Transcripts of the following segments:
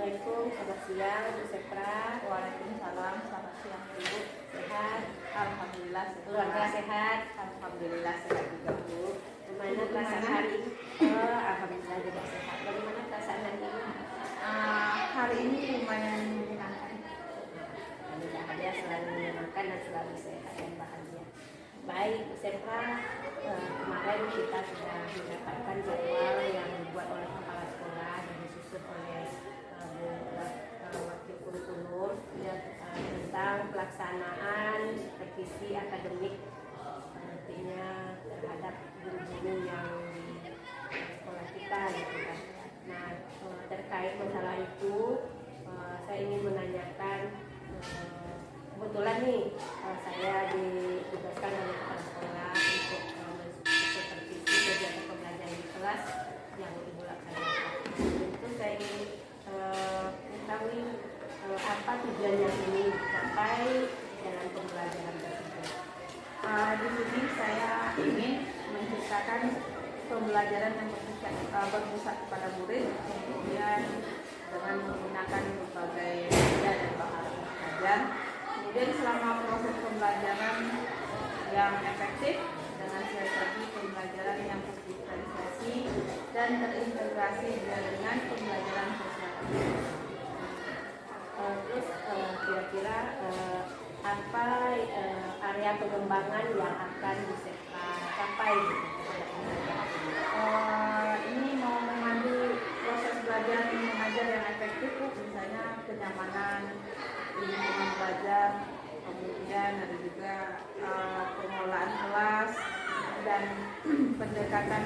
Assalamualaikum, selamat siang Bu Sepra. Waalaikumsalam, selamat siang Ibu. Sehat? Alhamdulillah Keluarga sehat? Alhamdulillah sehat juga Bu. Bagaimana perasaan hari ini? Alhamdulillah juga sehat. Bagaimana perasaan hari ini? Hari ini lumayan menyenangkan. Kami bahagia, selalu menyenangkan dan selalu sehat dan bahagia. Baik Bu Sepra, kemarin kita sudah mendapatkan jadwal yang dibuat oleh kepala sekolah dan disusun oleh wakil kurikulum tentang pelaksanaan revisi akademik nantinya terhadap guru-guru yang di sekolah kita gitu kan. Nah, terkait masalah itu saya ingin menanyakan, kebetulan nih saya ditugaskan oleh kepala sekolah untuk supervisi kegiatan pembelajaran di kelas yang ibu laksanakan. Itu saya ingin mengetahui apa tujuan yang ingin dicapai dalam pembelajaran tersebut. Di sini saya ingin menciptakan pembelajaran yang berpusat kepada murid, kemudian dengan menggunakan berbagai media dan bahasa belajar. Kemudian selama proses pembelajaran yang efektif dengan strategi pembelajaran yang terdigitalisasi dan terintegrasi dengan pembelajaran sosial. Terus kira-kira apa area pengembangan yang akan bisa capai gitu? Ini mau memandu proses belajar dan mengajar yang efektif, misalnya kenyamanan lingkungan belajar, kemudian ada juga pengelolaan kelas dan pendekatan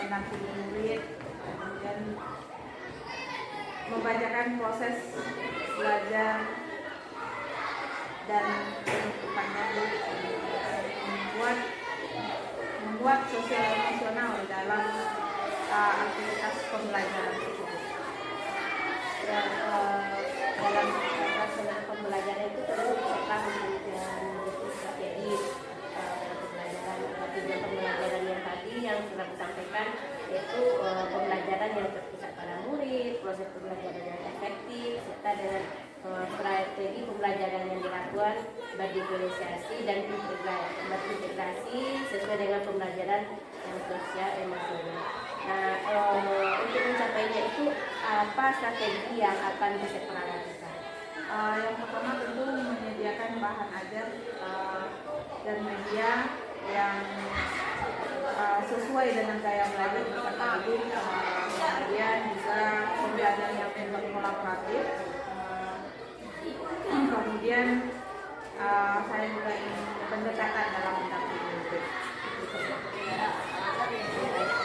mendampingi murid, kemudian membacakan proses belajar dan penutupannya, membuat sosial emosional dalam aktivitas pembelajaran tersebut. Dan dalam pelaksanaan pembelajaran itu tentu peserta memiliki strategi pembelajaran. Tujuan pembelajaran yang tadi yang sudah disampaikan yaitu pembelajaran yang terpusat pada murid, proses pembelajaran yang efektif, serta dengan strategi pembelajaran yang dilakukan berdifferensiasi dan berintegrasi sesuai dengan pembelajaran yang sosial emosional. Nah, untuk mencapainya itu apa strategi yang akan dilakukan? Yang pertama tentu menyediakan bahan ajar dan media yang sesuai dengan gaya belajar peserta didik, kemudian juga pembelajaran yang berkolaboratif. Kemudian saya juga ingin pendekatan dalam mendampingi murid.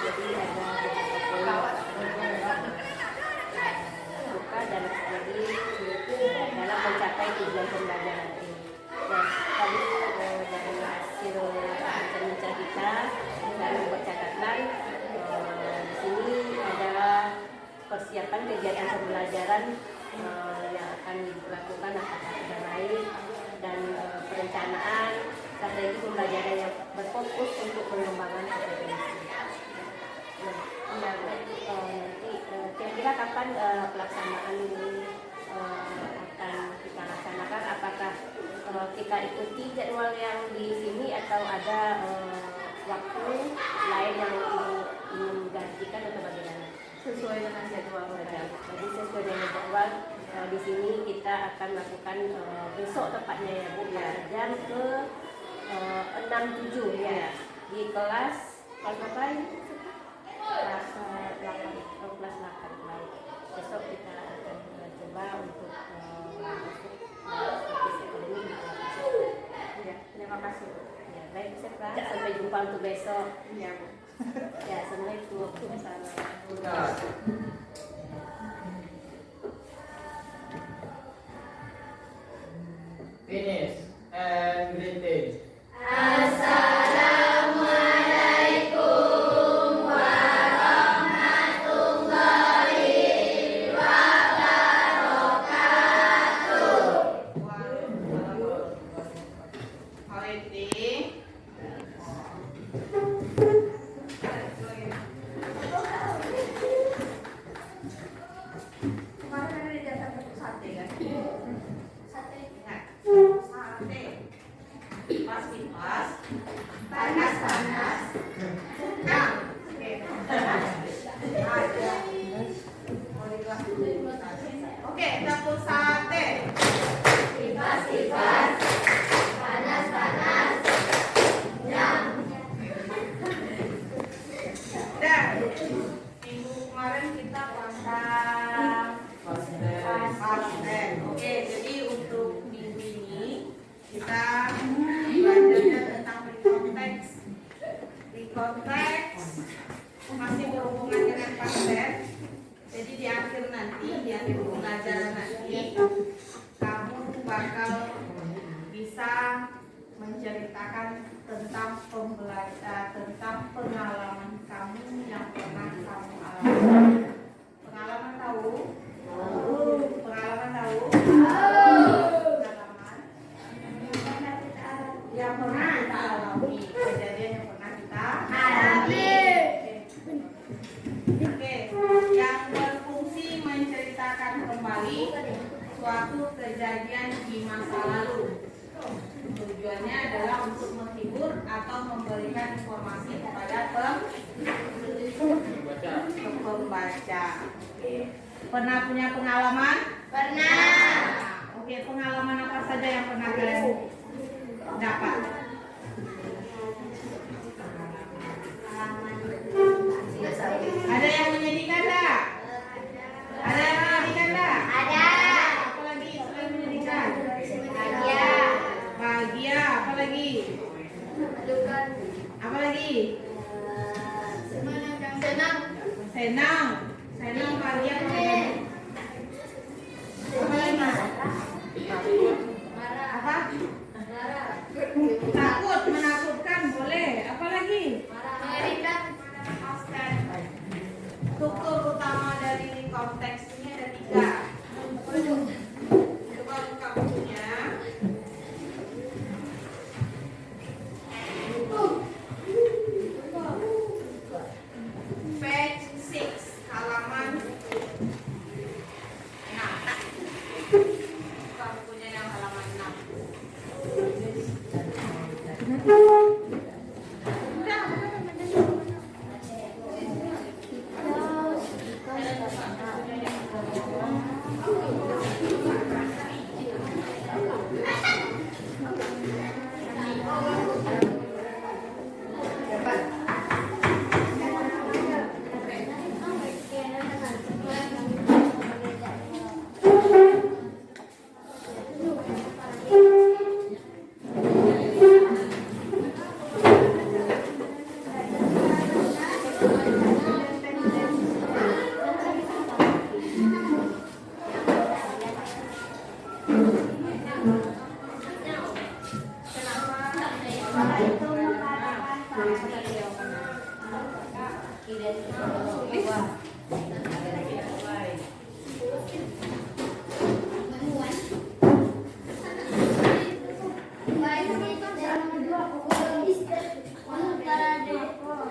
Jadi ada beberapa buka dan strategi dalam mencapai tujuan pembelajaran ini. Dan tadi dari hasil bincang kita dan membuat catatan di sini adalah persiapan kegiatan pembelajaran yang akan dilakukan apakah sudah baik dan perencanaan strategi pembelajaran yang berfokus untuk pengembangan kompetensi. Nanti kira-kira kapan pelaksanaan ini akan kita laksanakan? Apakah kita ikuti jadwal yang di sini atau ada waktu lain yang ingin menggantikan atau bagaimana? Sesuai dengan jadwal saja. Jadi sesuai dengan jadwal di sini kita akan lakukan besok tepatnya ya Bu, jam ke 6-7 ya di kelas berapa ini? Kelas 8. Kelas 8. Baik. Besok kita akan coba untuk masuk akademi. Ya, terima kasih. Ya, baik Sepra. Sampai jumpa untuk besok. Ya, Bu. Ya, Assalamualaikum. Finish and greeting. Oke, dapur sate. Kipas, panas, jam. Dan minggu kemarin kita pasang pastel. Oke, jadi untuk minggu ini kita belajarnya tentang konteks. Di konteks masih berhubungan dengan pastel. Jadi di akhir pembelajaran nanti kamu bakal bisa menceritakan tentang tentang pengalaman kamu yang pernah kamu alami. Pengalaman tahu? Pengalaman tahu? Pengalaman yang pernah kita alami, kejadian yang pernah kita alami. Oke, yang berfungsi menceritakan kembali suatu kejadian di masa lalu. Tujuannya adalah untuk menghibur atau memberikan informasi kepada pembaca. Pernah punya pengalaman? Pernah. Oke, pengalaman apa saja yang pernah kalian dapat? Ada yang menyedihkan tak? Ada yang menyedihkan tak? Ada. Apa lagi selain menyedihkan? Bahagia. Bahagia, apa lagi? Apa lagi? Senang. Senang, bahagia, apa lagi? Apa? Takut, menakutkan, boleh. Apa lagi? Mengerikan. Struktur utama dari konteks ini ada 3. Coba buka bukunya. Page 6, halaman 6. Buka bukunya yang halaman 6.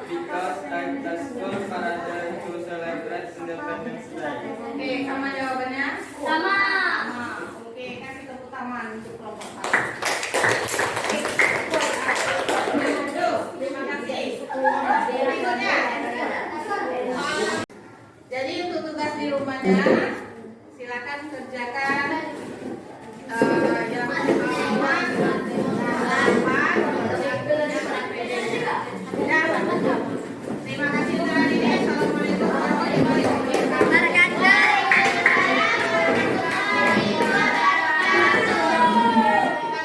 Because at the school parade to celebrate Independence Day. Oke, sama jawabannya? Sama. Oke, kasih tepuk tangan untuk kelompok 1. Terima kasih. Berikutnya. Jadi untuk tugas di rumahnya, silakan kerjakan yang pertama, terima kasih untuk hari ini. Assalamualaikum warahmatullahi wabarakatuh. Kita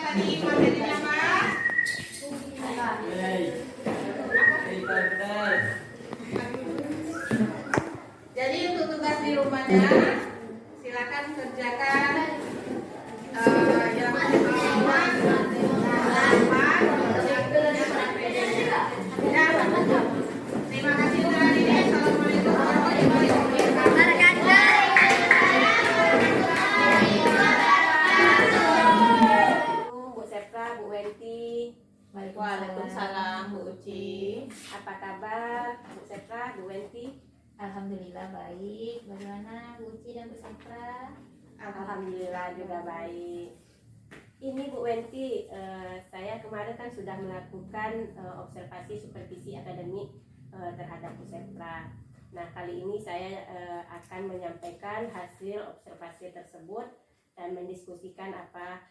tadi materinya apa? Jadi untuk tugas di rumahnya, silakan kerjakan yang pertama, terima kasih untuk hari ini. Assalamualaikum warahmatullahi wabarakatuh. Bu Sepra, Bu Wenti. Waalaikumsalam, Bu Uci. Apa kabar Bu Sepra, Bu Wenti? Alhamdulillah baik. Bagaimana Bu Uci dan Bu Sepra? Alhamdulillah juga baik. Ini Bu Wenti, saya kemarin kan sudah melakukan observasi supervisi akademik terhadap Bu Sepra. Nah, kali ini saya akan menyampaikan hasil observasi tersebut dan mendiskusikan apa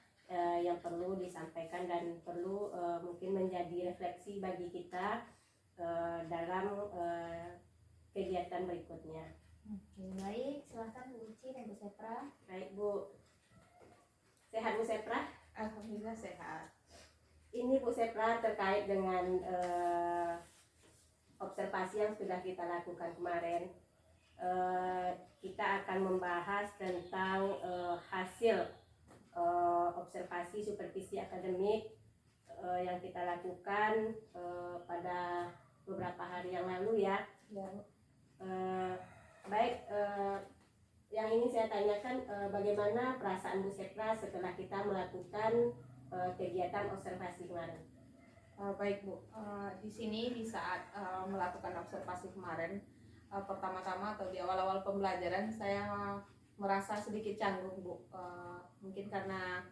yang perlu disampaikan dan perlu mungkin menjadi refleksi bagi kita dalam kegiatan berikutnya. Oke, baik. Silahkan Bu Uci dan Bu Sepra. Baik Bu, sehat Bu Sepra? Alhamdulillah sehat. Ini Bu Sepra terkait dengan observasi yang sudah kita lakukan kemarin. Kita akan membahas tentang hasil observasi supervisi akademik yang kita lakukan pada beberapa hari yang lalu ya. Baik, yang ingin saya tanyakan bagaimana perasaan Bu Sepra setelah kita melakukan kegiatan observasi kemarin? Baik Bu, di sini di saat melakukan observasi kemarin, pertama-tama atau di awal-awal pembelajaran saya merasa sedikit canggung Bu, mungkin karena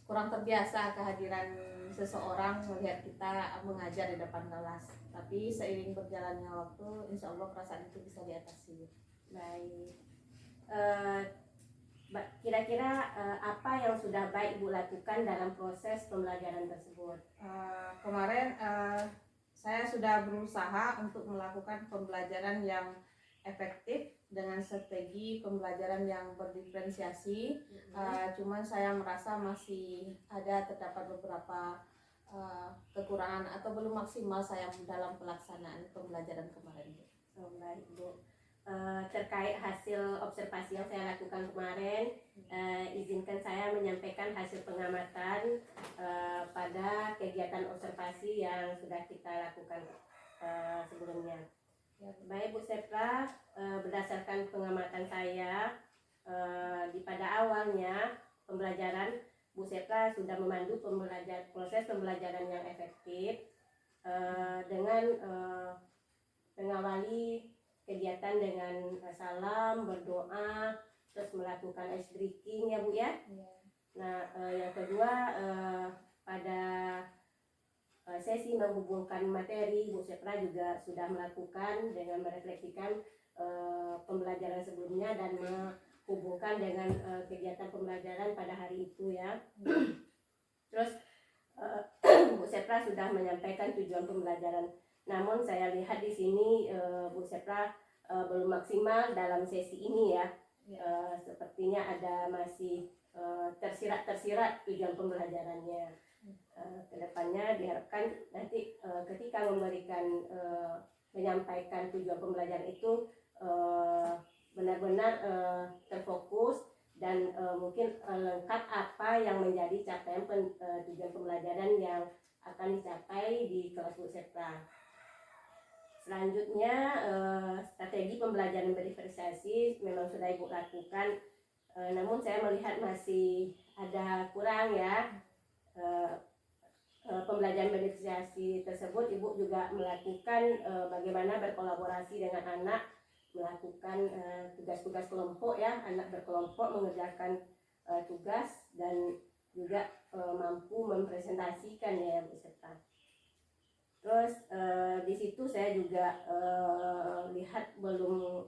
kurang terbiasa kehadiran seseorang melihat kita mengajar di depan kelas. Tapi seiring berjalannya waktu, insya Allah perasaan itu bisa diatasi. Baik, kira-kira apa yang sudah baik Ibu lakukan dalam proses pembelajaran tersebut? Kemarin saya sudah berusaha untuk melakukan pembelajaran yang efektif dengan strategi pembelajaran yang berdiferensiasi. Cuman saya merasa masih terdapat beberapa kekurangan atau belum maksimal saya dalam pelaksanaan pembelajaran kemarin. Baik Bu, terkait hasil observasi yang saya lakukan kemarin, izinkan saya menyampaikan hasil pengamatan pada kegiatan observasi yang sudah kita lakukan sebelumnya. Baik Bu Sepra, berdasarkan pengamatan saya pada awalnya pembelajaran, Bu Sepra sudah memandu proses pembelajaran yang efektif dengan mengawali kegiatan dengan salam, berdoa, terus melakukan ice breaking ya Bu ya. Nah, yang kedua pada sesi menghubungkan materi, Bu Sepra juga sudah melakukan dengan merefleksikan pembelajaran sebelumnya dan menghubungkan dengan kegiatan pembelajaran pada hari itu ya. Terus Bu Sepra sudah menyampaikan tujuan pembelajaran. Namun saya lihat di sini Bu Sepra belum maksimal dalam sesi ini ya. Sepertinya ada masih tersirat-tersirat tujuan pembelajarannya. Kedepannya diharapkan nanti ketika menyampaikan tujuan pembelajaran itu benar-benar terfokus dan mungkin lengkap apa yang menjadi capaian tujuan pembelajaran yang akan dicapai di kelas Bu Sepra. Selanjutnya strategi pembelajaran berdiferensiasi memang sudah Ibu lakukan, namun saya melihat masih ada kurang ya. Pembelajaran berdiferensiasi tersebut Ibu juga melakukan bagaimana berkolaborasi dengan anak, melakukan tugas-tugas kelompok ya, anak berkelompok mengerjakan tugas dan juga mampu mempresentasikan ya Bu Sepra. Terus di situ saya juga lihat belum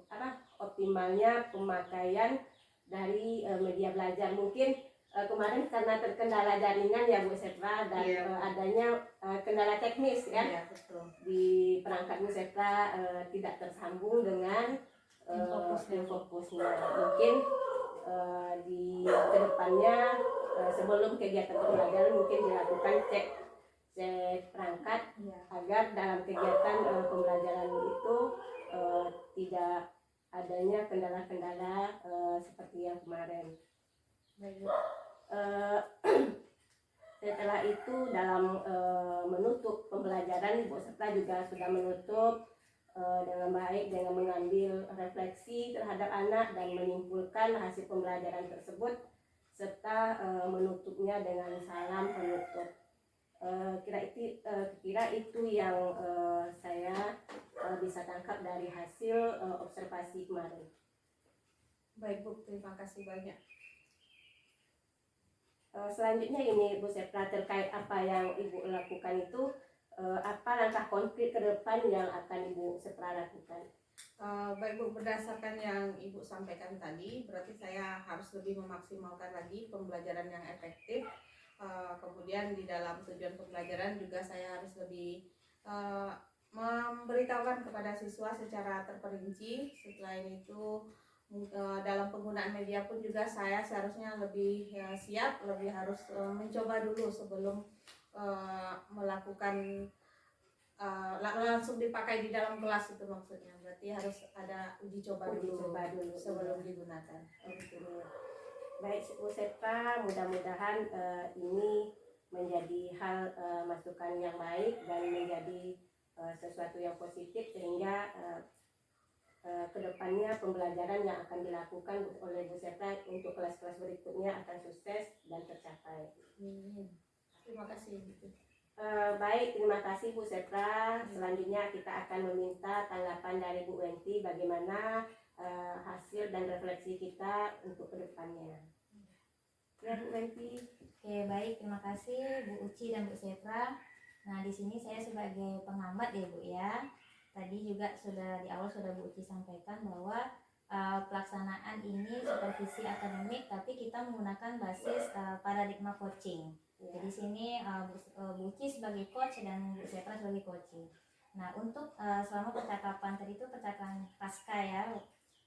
optimalnya pemakaian dari media belajar. Mungkin kemarin karena terkendala jaringan ya Bu Sepra dan adanya kendala teknis ya. Iya, betul. Di perangkat Bu Sepra tidak tersambung dengan fokusnya. Mungkin di kedepannya sebelum kegiatan pembelajaran mungkin dilakukan cek perangkat agar dalam kegiatan pembelajaran itu tidak adanya kendala-kendala seperti yang kemarin. Setelah itu dalam menutup pembelajaran Bu Sepra juga sudah menutup dengan baik dengan mengambil refleksi terhadap anak dan menyimpulkan hasil pembelajaran tersebut serta menutupnya dengan salam penutup. Kira itu yang saya bisa tangkap dari hasil observasi kemarin. Baik Bu, terima kasih banyak. Selanjutnya ini Bu Sepra, terkait apa yang Ibu lakukan itu, apa langkah konkret ke depan yang akan Ibu Sepra lakukan? Baik Bu, berdasarkan yang Ibu sampaikan tadi, berarti saya harus lebih memaksimalkan lagi pembelajaran yang efektif. Kemudian di dalam tujuan pembelajaran juga saya harus lebih memberitahukan kepada siswa secara terperinci. Selain itu, dalam penggunaan media pun juga saya seharusnya lebih siap, lebih harus mencoba dulu sebelum melakukan langsung dipakai di dalam kelas itu maksudnya. Berarti harus ada uji coba dulu sebelum digunakan. Betul. Baik Bu Septra, mudah-mudahan ini menjadi hal masukan yang baik dan menjadi sesuatu yang positif sehingga kedepannya pembelajaran yang akan dilakukan oleh Bu Septra untuk kelas-kelas berikutnya akan sukses dan tercapai. Terima kasih. Baik, terima kasih Bu Septra. Selanjutnya kita akan meminta tanggapan dari Bu Wenti bagaimana hasil dan refleksi kita untuk kedepannya. Ya Bu Wenti. Oke, baik, terima kasih Bu Uci dan Bu Septra. Nah, di sini saya sebagai pengamat ya Bu ya. Tadi juga sudah di awal sudah Bu Uci sampaikan bahwa pelaksanaan ini supervisi akademik, tapi kita menggunakan basis paradigma coaching. Jadi sini Bu Uci sebagai coach dan Bu Septra sebagai coaching. Nah, untuk selama percakapan tadi itu percakapan pasca ya.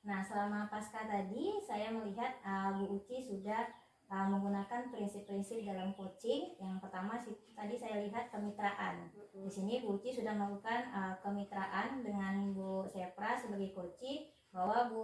Nah, selama pasca tadi saya melihat Bu Uci sudah menggunakan prinsip-prinsip dalam coaching. Yang pertama tadi saya lihat kemitraan. Di sini Bu Uci sudah melakukan kemitraan dengan Bu Septra sebagai coaching, bahwa Bu